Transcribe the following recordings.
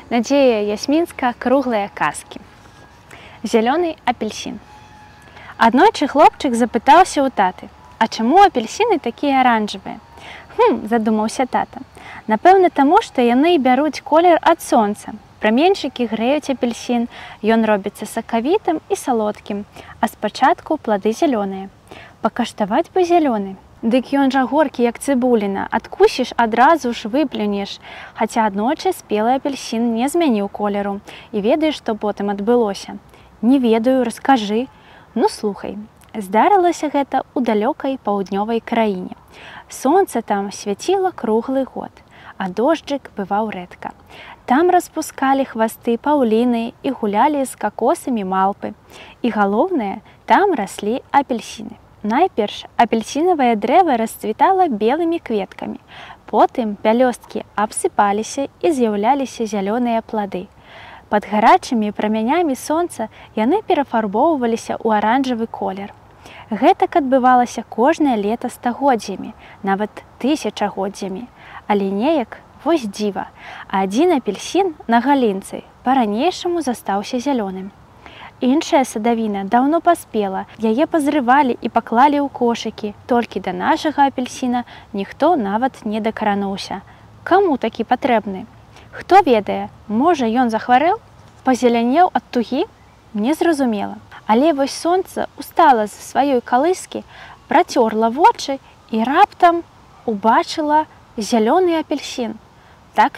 Надзея Ясмінска «Круглыя казкі». Зялёны апельсін. Аднойчы хлопчык запытаўся ў таты: «А чаму апельсіны такія аранжавыя?» Задумаўся тата. «Напэўна, таму, што яны бяруць колер ад сонца. Праменьчыкі грэюць апельсін, ён робіцца сакавітым і салодкім, а спачатку плады зялёныя. Пакаштаваць бы зялёны. Дык ён жа горкі, як цыбуліна, адкусіш, адразу ж выплюнеш. Хаця аднойчы спелы апельсін не змяніў колеру. І ведаеш, што потым адбылося?» «Не ведаю, раскажы». «Ну, слухай, здарылася гэта ў далёкай паўднёвай краіне. Сонца там свяціла круглы год, а дожджык бываў рэдка. Там распускалі хвасты паўліны і гулялі з какосамі малпы. І галоўнае, там раслі апельсіны. Найперш апельсінавае дрэва расцвітала белымі кветкамі. Потым пялёсткі абсыпаліся і з'яўляліся зялёныя плады. Пад гарачымі прамянямі сонца яны перафарбоўваліся ў аранжавы колер. Гэтак адбывалася кожнае лета стагоддзямі, нават тысячагоддзямі. Але неяк, вось дзіва, адзін апельсін на галінцы па-ранейшаму застаўся зялёным. Іншая садавіна даўно паспела, яе пазрывалі і паклалі ў кошыкі, толькі да нашага апельсіна ніхто нават не дакрануўся. Каму такі патрэбны? Хто ведае, можа, ён захварэў, пазелянеў ад тугі? Незразумела. Але вось сонца устала з сваёй калыскі, працёрла вочы і раптам убачыла зялёны апельсін.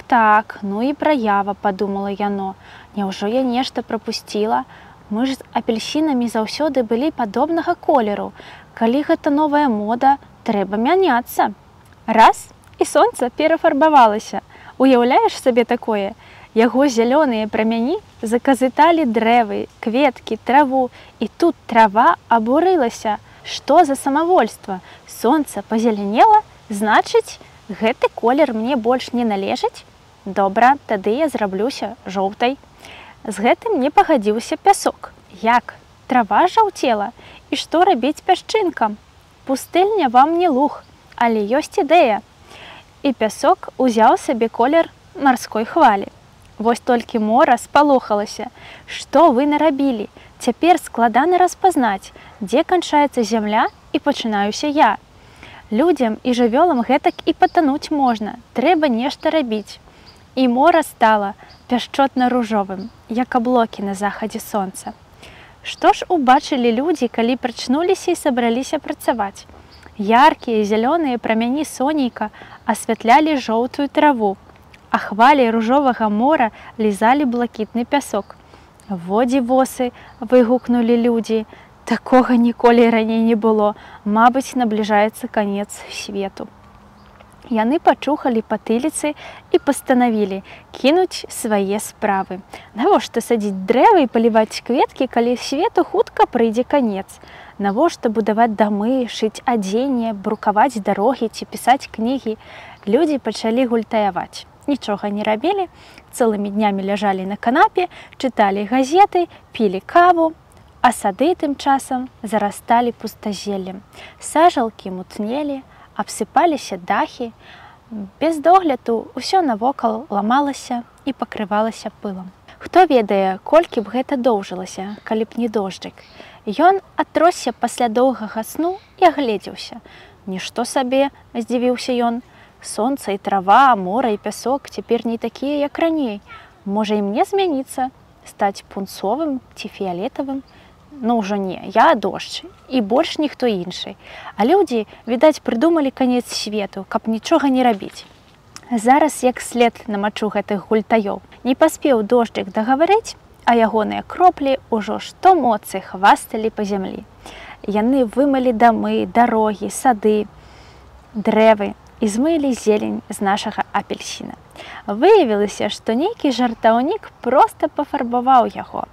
Так, ну і праява, падумала яно. Няўжо я нешта прапусціла? Мы ж з апельсінамі заўсёды былі падобнага колеру. Калі гэта новая мода, трэба мяняцца. Раз, і сонца перафарбавалася. Уяўляеш сабе такое? Яго зялёныя прамяні заказыталі дрэвы, кветкі, траву, і тут трава абурылася. Што за самавольства? Сонца пазелянела? Значыць, гэты колер мне больш не належыць? Добра, тады я зраблюся жоўтай. З гэтым не пагадзіўся пясок. Як? Трава жаўцела? І што рабіць пясчынкам? Пустэльня вам не луг, але ёсць ідэя. І пясок узяў сабе колер марской хвалі. Вось толькі мора спалохалася. Што вы нарабілі? Цяпер складана распазнаць, дзе канчаецца зямля і пачынаюся я. Людзям і жывёлам гэтак і патануць можна. Трэба нешта рабіць. І мора стала пяшчотна-ружовым, як аблокі на захадзе сонца. Што ж убачылі людзі, калі прачнуліся і сабраліся працаваць? Яркія зялёныя прамяні сонейка асвятлялі жоўтую траву, а хвалі ружовага мора лізалі блакітны пясок. «Во дзівосы!» – выгукнулі людзі. «Такога ніколі раней не было. Мабыць, набліжаецца канец свету». Яны пачухалі патыліцы і пастанавілі кінуць свае справы. Навошта садзіць дрэвы і паліваць кветкі, калі свету хутка прыйдзе канец? Навошта будаваць дамы, шыць адзенне, брукаваць дарогі ці пісаць кнігі? Людзі пачалі гультаяваць. Нічога не рабілі, цэлымі днямі ляжалі на канапе, чыталі газеты, пілі каву, а сады тым часам зарасталі пустазеллем. Сажалкі мутнелі, абсыпаліся дахі, без догляду ўсё навокал ламалася і пакрывалася пылам. Хто ведае, колькі б гэта доўжылася, калі б не дожджык. Ён атросся пасля доўгага сну і агледзеўся. «Нішто сабе!» – здзівіўся ён. «Сонца і трава, мора і пясок цяпер не такія, як раней. Можа, і мне змяніцца, стаць пунцовым ці фіялетавым? Ну ўжо не, я дождж, і больш ніхто іншы. А людзі, відаць, прыдумалі канец свету, каб нічога не рабіць. Зараз як след намачу гэтых гультаёў. Не паспеў дожджык дагаварыць, а ягоныя кроплі ўжо што моцы хвасталі па зямлі. Яны вымылі дамы, дарогі, сады, дрэвы і змылі зелень з нашага апельсіна. Выявілася, што нейкі жартаўнік проста пафарбаваў яго.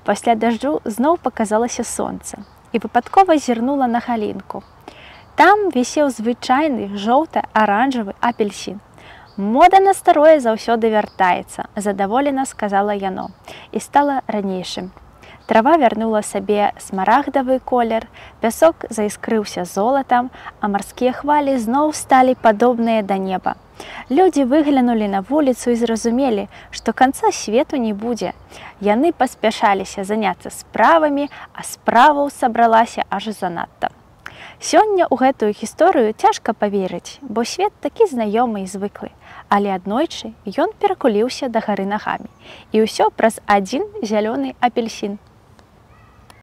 Пасля дажджу зноў паказалася сонца і выпадкова зірнула на галінку. Там вісеў звычайны жоўта-аранжавы апельсін. «Мода на старое заўсёды вяртаецца», – задаволена сказала яно, і стала ранейшым. Трава вярнула сабе смарагдавы колер, пясок заіскрыўся золатам, а марскія хвалі зноў сталі падобныя да неба. Людзі выглянулі на вуліцу і зразумелі, што канца свету не будзе. Яны паспяшаліся заняцца справамі, а справаў сабралася аж занадта. Сёння ў гэтую гісторыю цяжка паверыць, бо свет такі знаёмы і звыклы, але аднойчы ён перакуліўся дагары нагамі. І ўсё праз адзін зялёны апельсін.